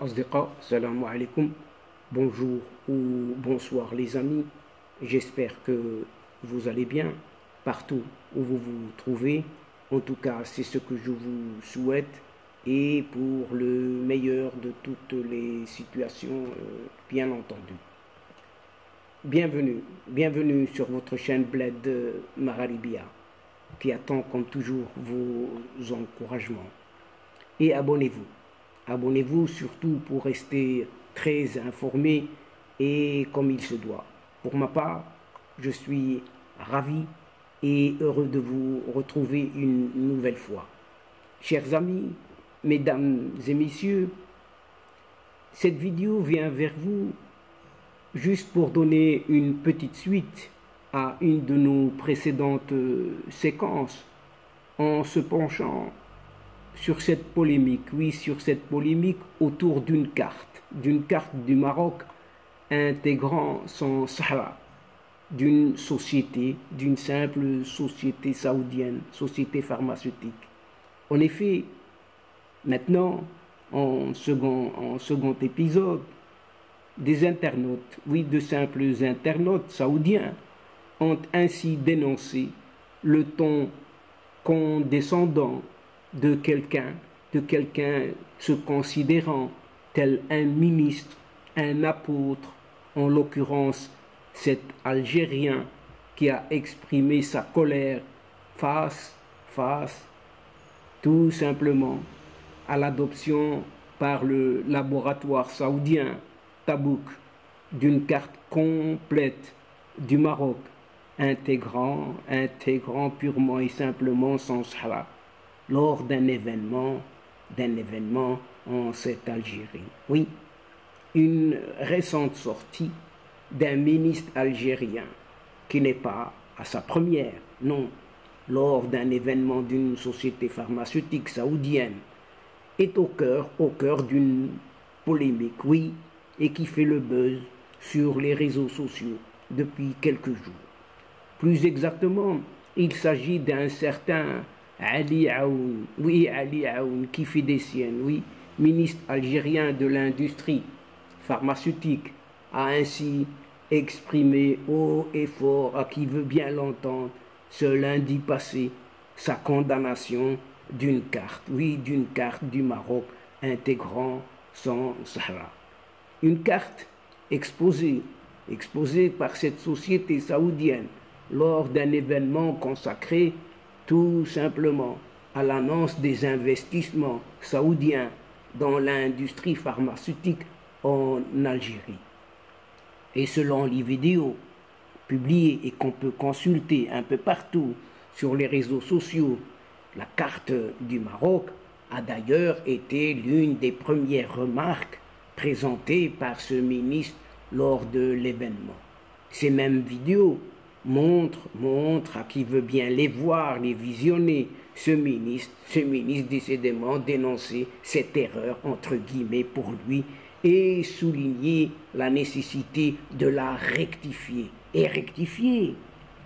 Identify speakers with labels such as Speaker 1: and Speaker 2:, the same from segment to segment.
Speaker 1: الأصدقاء السلام عليكم. Bonjour ou bonsoir les amis, j'espère que vous allez bien partout où vous vous trouvez. En tout cas, c'est ce que je vous souhaite et pour le meilleur de toutes les situations, bien entendu. Bienvenue sur votre chaîne Bled Mararibia qui attend comme toujours vos encouragements. Et abonnez-vous. Abonnez-vous surtout pour rester très informé et comme il se doit. Pour ma part, je suis ravi et heureux de vous retrouver une nouvelle fois. Chers amis, mesdames et messieurs, cette vidéo vient vers vous juste pour donner une petite suite à une de nos précédentes séquences en se penchant sur cette polémique, autour d'une carte du Maroc intégrant son Sahara, d'une simple société saoudienne, société pharmaceutique. En effet, maintenant, en second épisode, des internautes, de simples internautes saoudiens, ont ainsi dénoncé le ton condescendant de quelqu'un se considérant tel un ministre, un apôtre, en l'occurrence cet Algérien qui a exprimé sa colère face tout simplement à l'adoption par le laboratoire saoudien Tabouk d'une carte complète du Maroc, intégrant purement et simplement son Sahara, lors d'un événement en cette Algérie. Oui, une récente sortie d'un ministre algérien qui n'est pas à sa première, non, lors d'un événement d'une société pharmaceutique saoudienne, est au cœur d'une polémique, oui, et qui fait le buzz sur les réseaux sociaux depuis quelques jours. Plus exactement, il s'agit d'un certain Ali Aoun, Ali Aoun, qui fait des siennes, ministre algérien de l'industrie pharmaceutique, a ainsi exprimé haut et fort à qui veut bien l'entendre ce lundi passé sa condamnation d'une carte du Maroc intégrant son Sahara. Une carte exposée par cette société saoudienne lors d'un événement consacré tout simplement à l'annonce des investissements saoudiens dans l'industrie pharmaceutique en Algérie. Et selon les vidéos publiées et qu'on peut consulter un peu partout sur les réseaux sociaux, la carte du Maroc a d'ailleurs été l'une des premières remarques présentées par ce ministre lors de l'événement. Ces mêmes vidéos montre à qui veut bien les voir, les visionner, ce ministre décidément dénoncer cette erreur entre guillemets pour lui et souligner la nécessité de la rectifier et rectifier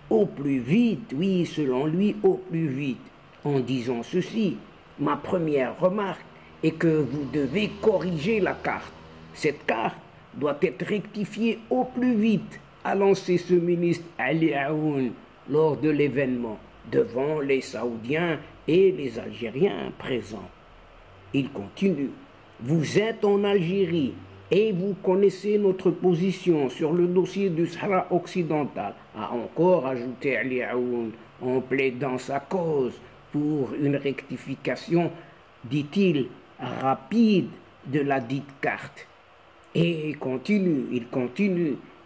Speaker 1: au plus vite, selon lui au plus vite, en disant ceci: ma première remarque est que vous devez corriger la carte. Cette carte doit être rectifiée au plus vite, a lancé ce ministre Ali Aoun lors de l'événement devant les Saoudiens et les Algériens présents. Il continue: vous êtes en Algérie et vous connaissez notre position sur le dossier du Sahara occidental, a encore ajouté Ali Aoun en plaidant sa cause pour une rectification, dit-il, rapide de la dite carte. Et il continue,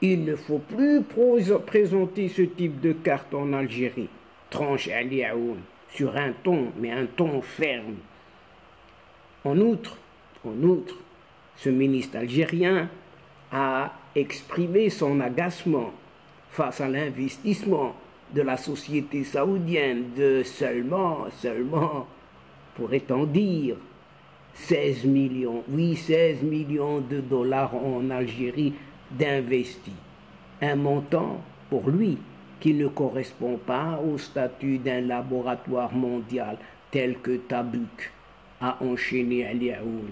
Speaker 1: il ne faut plus présenter ce type de carte en Algérie, tranche Ali Aoun, sur un ton ferme. En outre, ce ministre algérien a exprimé son agacement face à l'investissement de la société saoudienne de seulement, pourrait-on dire, 16 millions de dollars en Algérie d'investis. Un montant, pour lui, qui ne correspond pas au statut d'un laboratoire mondial tel que Tabouk, a enchaîné Ali Aoun.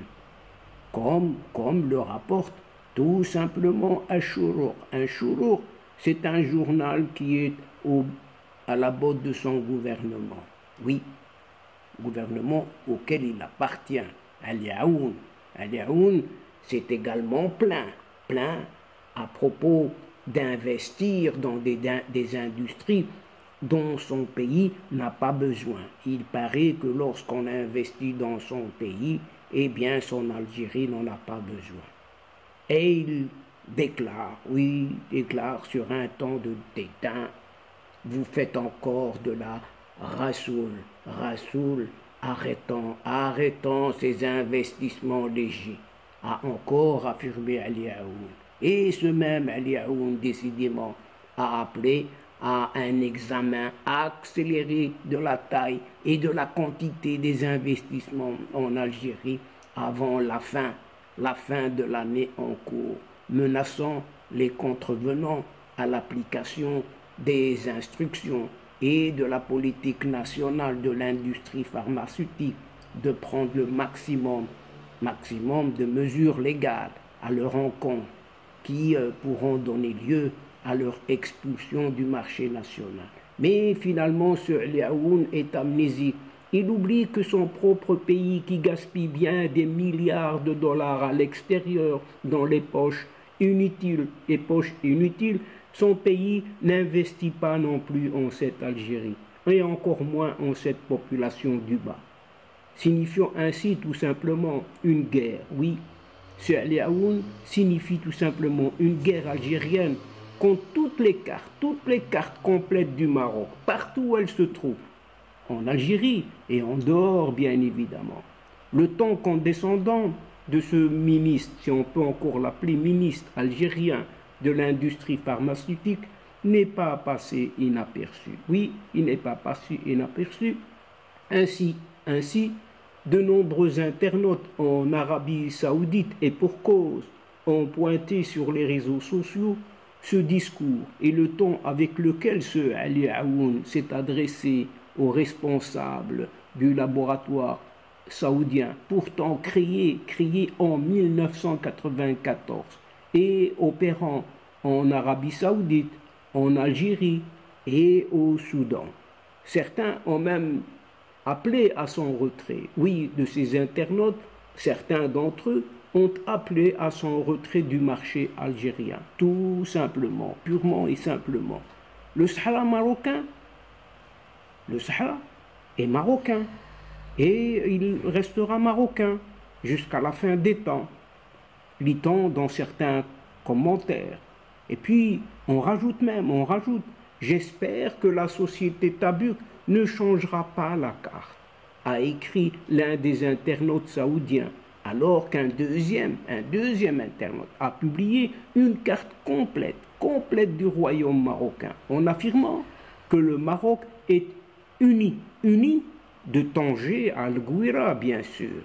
Speaker 1: comme le rapporte tout simplement Ash-Shuruq. Ash-Shuruq, c'est un journal qui est à la botte de son gouvernement. Oui, gouvernement auquel il appartient. Al-Yaoun. Al-Yaoun, c'est également plein à propos d'investir dans des industries dont son pays n'a pas besoin. Il paraît que lorsqu'on investit dans son pays, eh bien son Algérie n'en a pas besoin. Et il déclare sur un ton de dédain, vous faites encore de la Rassoul, arrêtons ces investissements légers, a encore affirmé Ali Aoun. Et ce même Ali Aoun, décidément, a appelé à un examen accéléré de la taille et de la quantité des investissements en Algérie avant la fin de l'année en cours, menaçant les contrevenants à l'application des instructions et de la politique nationale de l'industrie pharmaceutique de prendre le maximum de mesures légales à leur encontre qui pourront donner lieu à leur expulsion du marché national. Mais finalement, ce Liaoun est amnésique. Il oublie que son propre pays, qui gaspille bien des milliards de dollars à l'extérieur dans les poches inutiles, son pays n'investit pas non plus en cette Algérie, et encore moins en cette population du bas, signifiant ainsi tout simplement une guerre. Oui, ce Liaoun signifie tout simplement une guerre algérienne contre toutes les cartes complètes du Maroc, partout où elles se trouvent, en Algérie et en dehors bien évidemment. Le temps condescendant de ce ministre, si on peut encore l'appeler ministre algérien de l'industrie pharmaceutique, n'est pas passé inaperçu. Oui, il n'est pas passé inaperçu. Ainsi, de nombreux internautes en Arabie Saoudite et pour cause ont pointé sur les réseaux sociaux ce discours et le ton avec lequel ce Ali Aoun s'est adressé aux responsables du laboratoire saoudien, pourtant créé en 1994 et opérant en Arabie Saoudite, en Algérie et au Soudan. Certains ont même appelé à son retrait. Oui, de ces internautes, certains d'entre eux ont appelé à son retrait du marché algérien, tout simplement, purement et simplement. Le Sahara est marocain et il restera marocain jusqu'à la fin des temps, lit-on dans certains commentaires. Et puis, on rajoute, j'espère que la société Tabuk ne changera pas la carte, a écrit l'un des internautes saoudiens, alors qu'un deuxième internaute a publié une carte complète du royaume marocain, en affirmant que le Maroc est uni de Tanger à Al-Gouira, bien sûr.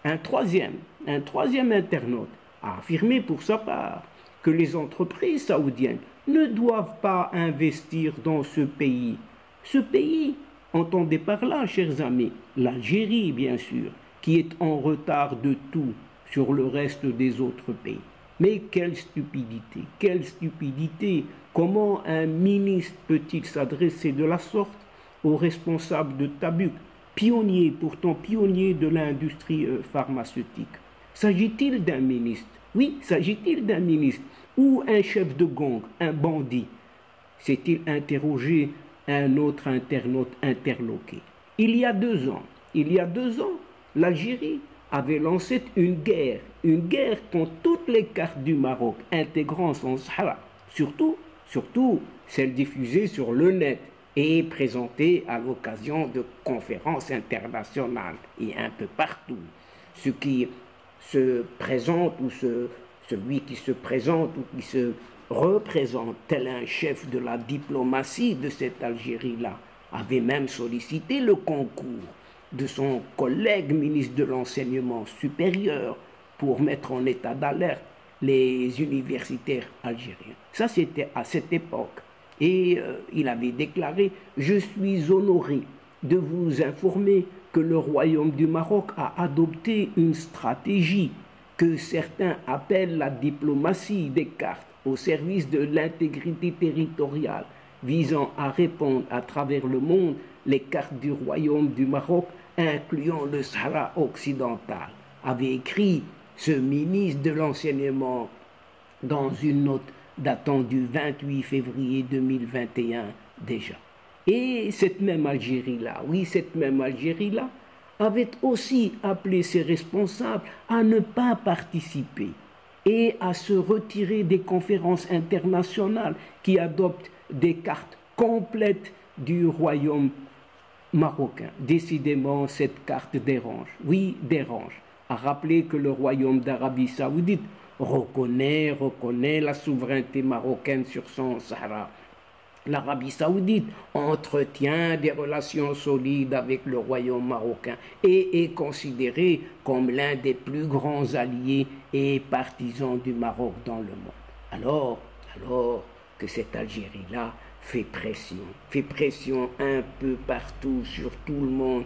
Speaker 1: Un troisième internaute a affirmé pour sa part que les entreprises saoudiennes ne doivent pas investir dans ce pays. Ce pays, entendez par là, chers amis, l'Algérie, bien sûr, qui est en retard de tout sur le reste des autres pays. Mais quelle stupidité! Comment un ministre peut-il s'adresser de la sorte aux responsables de Tabuk, pourtant pionnier de l'industrie pharmaceutique? S'agit-il d'un ministre? Oui, s'agit-il d'un ministre ou un chef de gang, un bandit? S'est-il interrogé un autre internaute interloqué? Il y a 2 ans, l'Algérie avait lancé une guerre contre toutes les cartes du Maroc, intégrant son Sahara, surtout celles diffusées sur le net et présentées à l'occasion de conférences internationales et un peu partout. Ce qui se présente celui qui se présente ou qui se représente tel un chef de la diplomatie de cette Algérie-là avait même sollicité le concours de son collègue ministre de l'enseignement supérieur pour mettre en état d'alerte les universitaires algériens. Ça, c'était à cette époque. Et il avait déclaré « Je suis honoré de vous informer que le Royaume du Maroc a adopté une stratégie que certains appellent la diplomatie des cartes au service de l'intégrité territoriale, visant à répandre à travers le monde les cartes du royaume du Maroc, incluant le Sahara occidental, avait écrit ce ministre de l'enseignement dans une note datant du 28 février 2021 déjà. Et cette même Algérie-là, oui, cette même Algérie-là, avait aussi appelé ses responsables à ne pas participer et à se retirer des conférences internationales qui adoptent des cartes complètes du royaume marocain. Décidément, cette carte dérange. Oui, dérange. A rappeler que le royaume d'Arabie Saoudite reconnaît la souveraineté marocaine sur son Sahara. L'Arabie Saoudite entretient des relations solides avec le royaume marocain et est considéré comme l'un des plus grands alliés et partisans du Maroc dans le monde. Alors que cette Algérie-là fait pression un peu partout sur tout le monde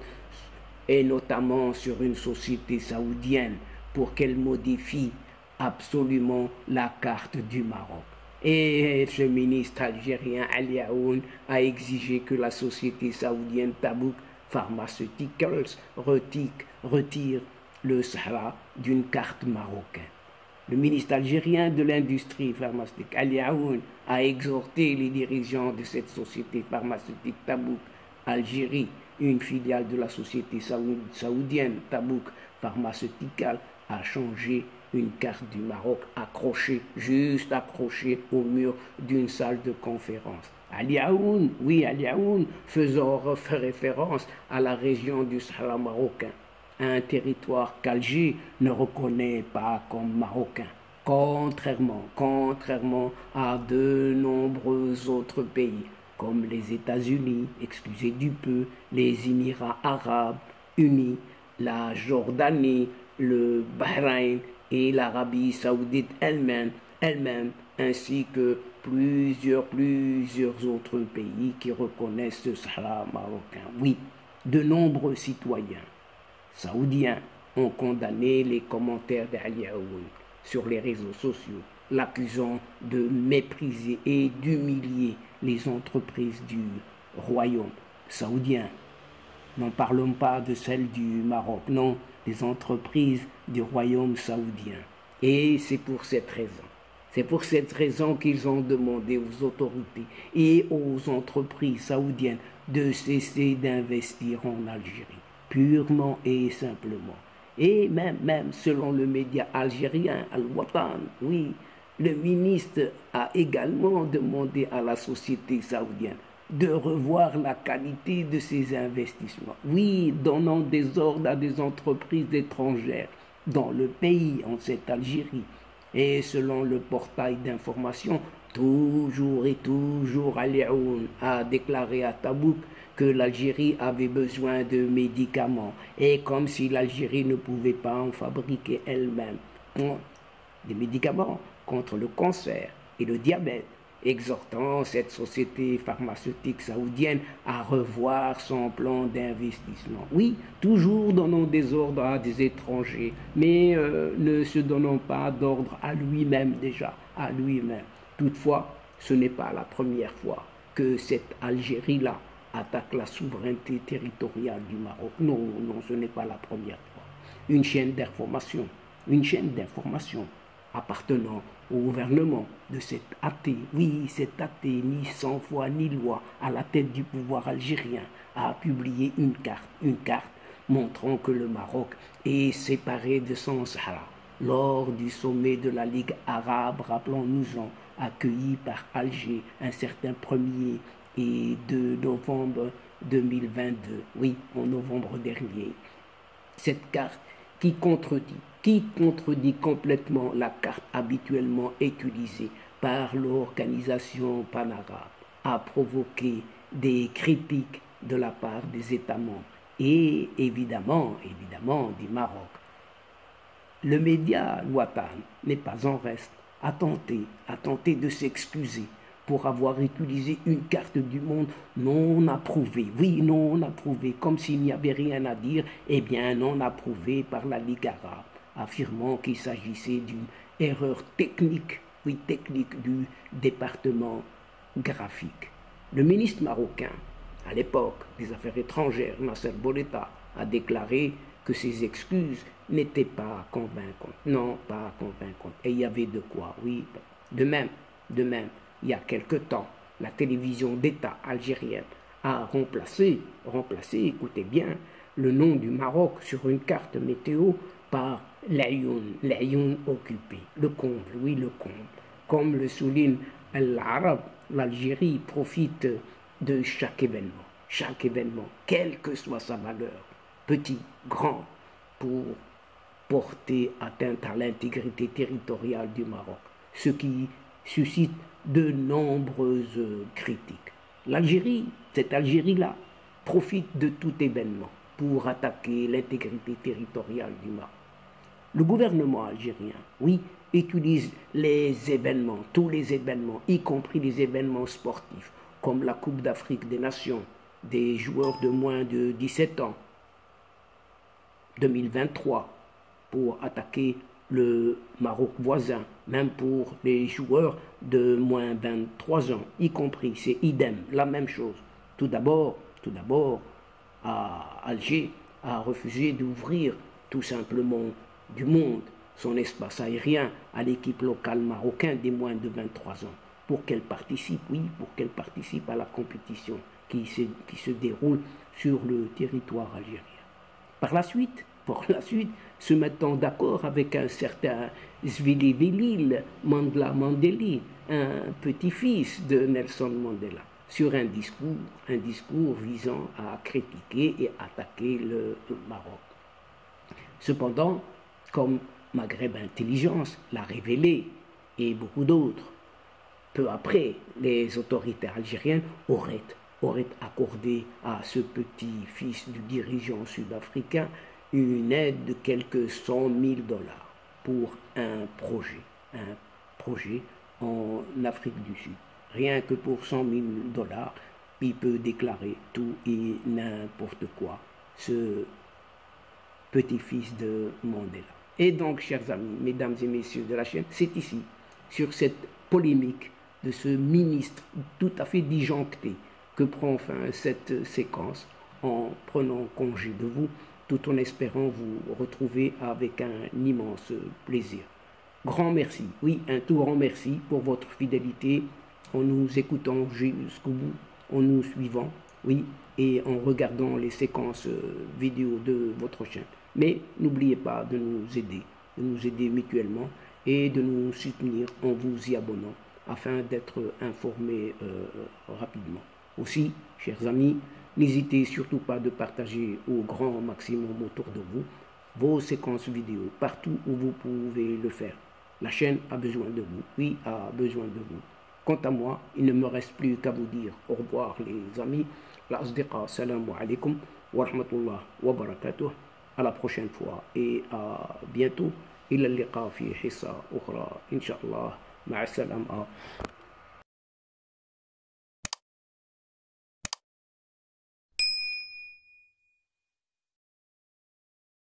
Speaker 1: et notamment sur une société saoudienne pour qu'elle modifie absolument la carte du Maroc. Et ce ministre algérien Ali Aoun a exigé que la société saoudienne Tabouk Pharmaceuticals retire le Sahara d'une carte marocaine. Le ministre algérien de l'industrie pharmaceutique Ali Aoun a exhorté les dirigeants de cette société pharmaceutique Tabouk Algérie, une filiale de la société saoudienne Tabouk Pharmaceuticals, à changer une carte du Maroc accrochée au mur d'une salle de conférence. Ali Aoun, faisant référence à la région du Sahara marocain, un territoire qu'Alger ne reconnaît pas comme marocain, contrairement à de nombreux autres pays, comme les États-Unis, excusez du peu, les Émirats arabes unis, la Jordanie, le Bahreïn et l'Arabie saoudite elle-même, ainsi que plusieurs autres pays qui reconnaissent le Sahara marocain. Oui, de nombreux citoyens saoudiens ont condamné les commentaires d'Ali Aoun sur les réseaux sociaux, l'accusant de mépriser et d'humilier les entreprises du royaume saoudien. N'en parlons pas de celles du Maroc, non, des entreprises du royaume saoudien. Et c'est pour cette raison qu'ils ont demandé aux autorités et aux entreprises saoudiennes de cesser d'investir en Algérie, purement et simplement. Et même selon le média algérien Al-Watan, oui, le ministre a également demandé à la société saoudienne de revoir la qualité de ses investissements. Oui, donnant des ordres à des entreprises étrangères dans le pays, en cette Algérie. Et selon le portail d'information, toujours Ali Aoun a déclaré à Tabouk que l'Algérie avait besoin de médicaments, et comme si l'Algérie ne pouvait pas en fabriquer elle-même des médicaments contre le cancer et le diabète, exhortant cette société pharmaceutique saoudienne à revoir son plan d'investissement. Oui, toujours donnant des ordres à des étrangers, mais ne se donnant pas d'ordre à lui-même déjà, à lui-même. Toutefois, ce n'est pas la première fois que cette Algérie-là attaque la souveraineté territoriale du Maroc. Non, ce n'est pas la première fois. Une chaîne d'information appartenant au gouvernement de cet athée, ni sans foi ni loi, à la tête du pouvoir algérien, a publié une carte montrant que le Maroc est séparé de son Sahara lors du sommet de la Ligue arabe, rappelons-nous-en, accueilli par Alger un certain 1er et 2 novembre 2022, oui, en novembre dernier. Cette carte qui contredit complètement la carte habituellement utilisée par l'organisation panarabe, a provoqué des critiques de la part des États membres et évidemment du Maroc. Le média Watan n'est pas en reste, a tenté de s'excuser pour avoir utilisé une carte du monde non approuvée. Oui, non approuvée, comme s'il n'y avait rien à dire, non approuvée par la Ligue arabe. affirmant qu'il s'agissait d'une erreur technique, oui, technique du département graphique. Le ministre marocain, à l'époque des Affaires étrangères, Nasser Bourita, a déclaré que ces excuses n'étaient pas convaincantes. Non, pas convaincantes. Et il y avait de quoi, oui. De même, il y a quelque temps, la télévision d'État algérienne a remplacé, écoutez bien, le nom du Maroc sur une carte météo par l'Ayoun occupé, le comble, oui, le comble. Comme le souligne l'Arabe, l'Algérie profite de chaque événement, quelle que soit sa valeur, petit, grand, pour porter atteinte à l'intégrité territoriale du Maroc, ce qui suscite de nombreuses critiques. L'Algérie, cette Algérie-là, profite de tout événement pour attaquer l'intégrité territoriale du Maroc. Le gouvernement algérien, oui, utilise les événements, tous les événements, y compris les événements sportifs, comme la Coupe d'Afrique des Nations, des joueurs de moins de 17 ans, 2023, pour attaquer le Maroc voisin, même pour les joueurs de moins 23 ans, y compris, c'est idem, la même chose. Tout d'abord, Alger a refusé d'ouvrir tout simplement du monde son espace aérien à l'équipe locale marocaine des moins de 23 ans pour qu'elle participe, oui, pour qu'elle participe à la compétition qui se déroule sur le territoire algérien. Par la suite, se mettant d'accord avec un certain Zvili Vilil Mandela, un petit-fils de Nelson Mandela, sur un discours visant à critiquer et attaquer le Maroc. Cependant, comme Maghreb Intelligence l'a révélé et beaucoup d'autres, peu après, les autorités algériennes auraient accordé à ce petit-fils du dirigeant sud-africain une aide de quelques 100 000 $ pour un projet en Afrique du Sud. Rien que pour 100 000 $, il peut déclarer tout et n'importe quoi, ce petit-fils de Mandela. Et donc, chers amis, mesdames et messieurs de la chaîne, c'est ici, sur cette polémique de ce ministre tout à fait disjoncté, que prend fin cette séquence en prenant congé de vous, tout en espérant vous retrouver avec un immense plaisir. Grand merci, oui, un tout grand merci pour votre fidélité en nous écoutant jusqu'au bout, en nous suivant, oui, et en regardant les séquences vidéo de votre chaîne. Mais n'oubliez pas de nous aider mutuellement et de nous soutenir en vous y abonnant afin d'être informés rapidement. Aussi, chers amis, n'hésitez surtout pas de partager au grand maximum autour de vous vos séquences vidéo partout où vous pouvez le faire. La chaîne a besoin de vous, oui, a besoin de vous. Quant à moi, il ne me reste plus qu'à vous dire au revoir les amis. La asdiqa, salamu alaikum wa rahmatullah wa barakatuh. À la prochaine fois et à bientôt. إلى اللقاء في حصة أخرى إن شاء الله مع السلامة.